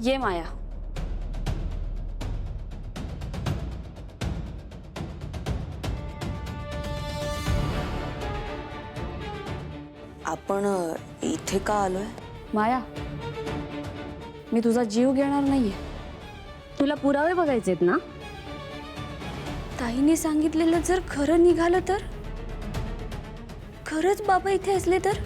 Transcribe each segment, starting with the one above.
ये माया. आपण इथे का आलोय? माया, मी तुझा जीव घेणार नाहीये. तुला पुरावे बघायचेत ना? ताईने सांगितलेलं जर खरं निघालं तर? खरंच बाबा इथे असले तर?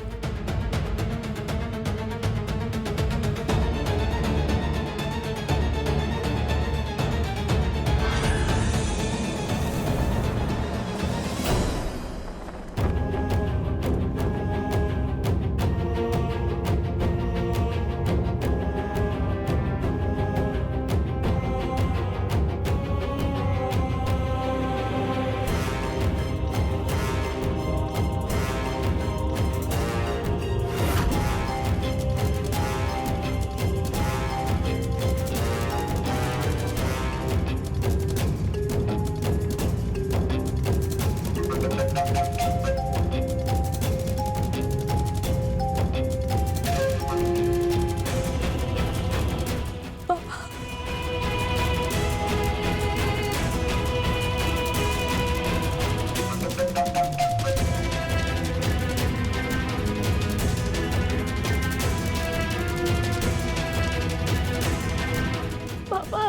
बाबा.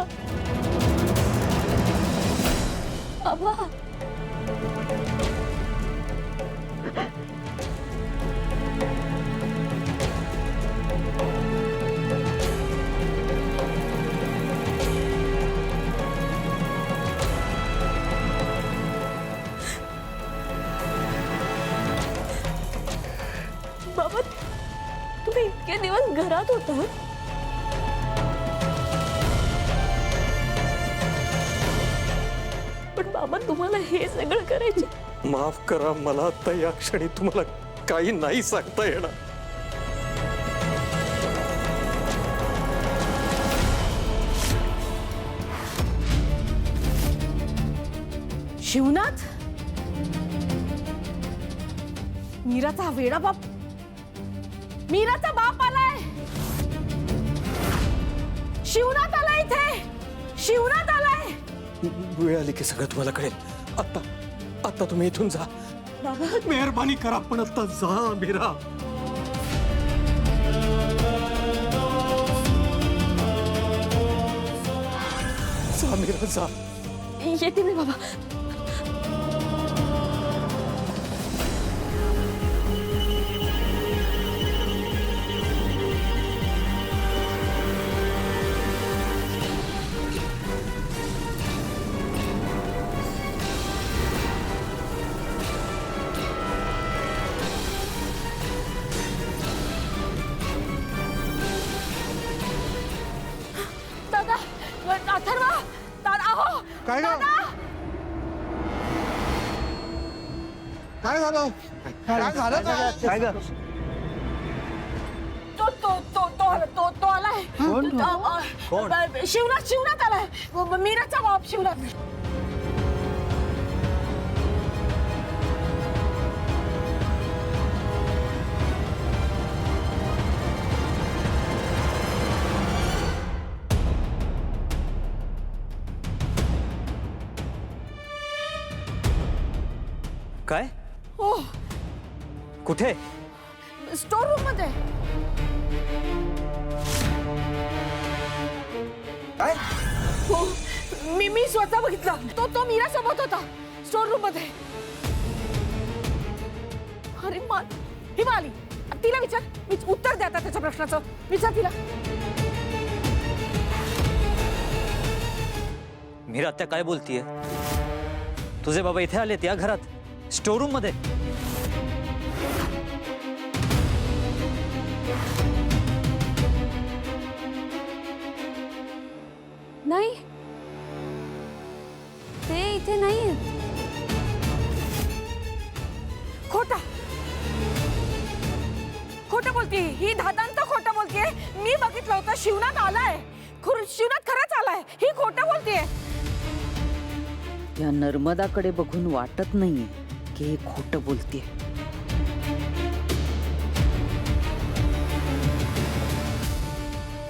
बाबा, तुम्ही इतके दिवस घरात होता? पण बाबा, तुम्हाला हे सगळं करायचे? माफ करा, मला आता या क्षणी तुम्हाला काही नाही सांगता येणार. शिवनाथ, मीराचा वेडा बाप, मीराचा बाप आलाय. शिवनाथ आलाय इथे, शिवनाथ आलाय. वेळ आली की सगळं तुम्हाला कळेल. आता आता तुम्ही इथून जा. मेहरबानी करा, पण आता जा मीरा. जा मीरा, जा. येते मी बाबा. दादा, अथर्वा, दादा, अहो, काय ग? दादा. काय झालं? काय झालं काय ग? तो आलाय. शिवनाथ आलाय. मीराचा बाप शिवनाथ. काय? हो, कुठे? स्टोर रूम मध्ये. काय? हो, मी स्वतः बघितलं. तो मीरा सोबत होता स्टोर रूम मध्ये. अरे हिमा आली. तिला विचार, मी उत्तर द्या आता त्याच्या प्रश्नाचं. विचार तिला. मीरा आत्या काय बोलतीये? तुझे बाबा इथे आलेत या घरात, स्टोर रूम मध्ये? नाही, ते इथे नाहीये. खोटा खोटं बोलतीये ही. दादांत खोटं बोलतीये. मी बघितलं होतं. शिवनाथ आलाय. शिवनाथ खरंच आलाय. ही खोटं बोलतीये. या नर्मदाकडे बघून वाटत नाहीये की हे खोटं बोलतेय.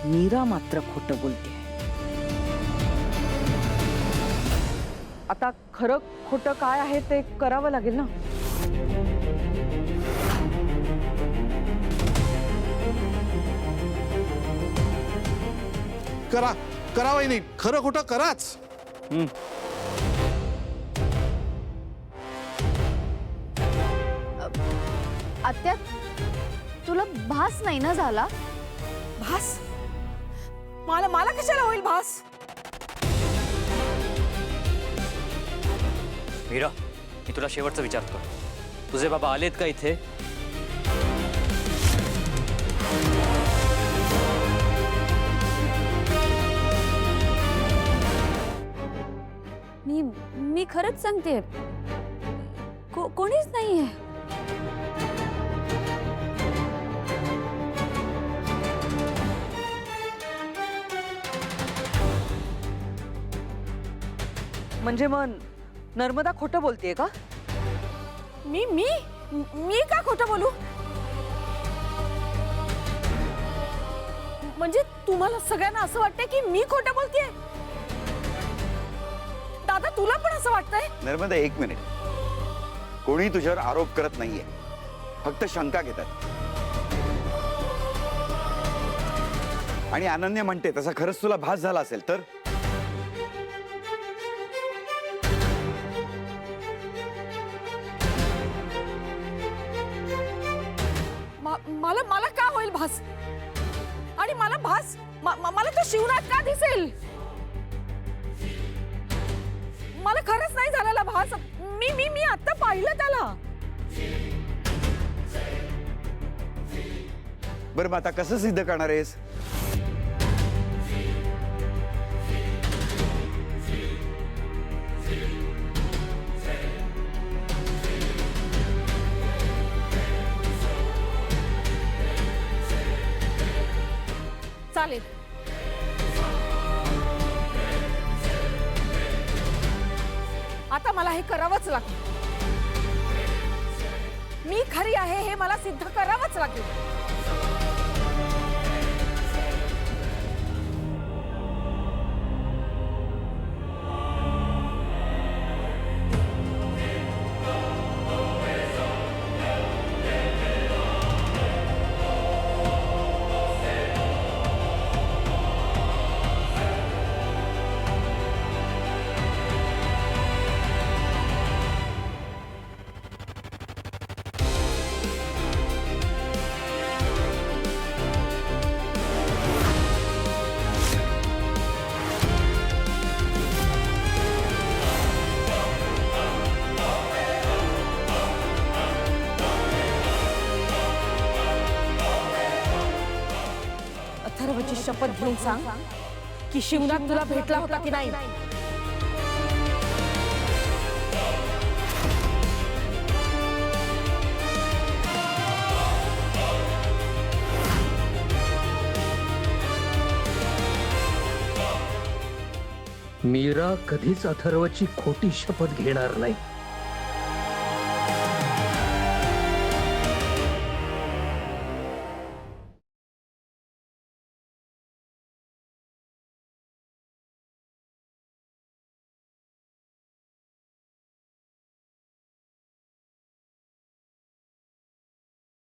मीरा मात्र खोटं बोलते. आता खरं खोटं काय आहे ते करावं लागेल ना. करा करा वहिनी, खरं खोटं कराच. आत्या तुला भास नाही ना झाला? भास? मला मला कशाला होईल भास? मीरा, मी तुला शेवटचं विचारतो, तुझे बाबा आलेत का इथे? मी खरंच सांगते, कोणीच नाहीये. म्हणजे मग नर्मदा खोटं बोलतेय का? मी मी मी का खोटं बोलू? म्हणजे तुम्हाला सगळ्यांना असं वाटतंय की मी खोटं बोलतेय? दादा तुला पण असं वाटतंय? नर्मदा एक मिनिट, कोणी तुझ्यावर आरोप करत नाहीये, फक्त शंका घेतात. आणि अनन्या म्हणते तसा खरंच तुला भास झाला असेल तर? मला मला का होईल भास? आणि मला भास मला तो शिवनाथ का दिसेल? मला खरंच नाही झालेला भास. मी मी मी आता पाहिलं त्याला. बरं, मग आता कसं सिद्ध करणार आहेस? चालेल. आता मला हे करावंच लागेल. मी खरी आहे हे मला सिद्ध करावंच लागेल. अथर्वची शपथ घेऊन सांग की शिवनाथ तुला भेटला होता की नाही. मीरा कधीच अथर्वची खोटी शपथ घेणार नाही.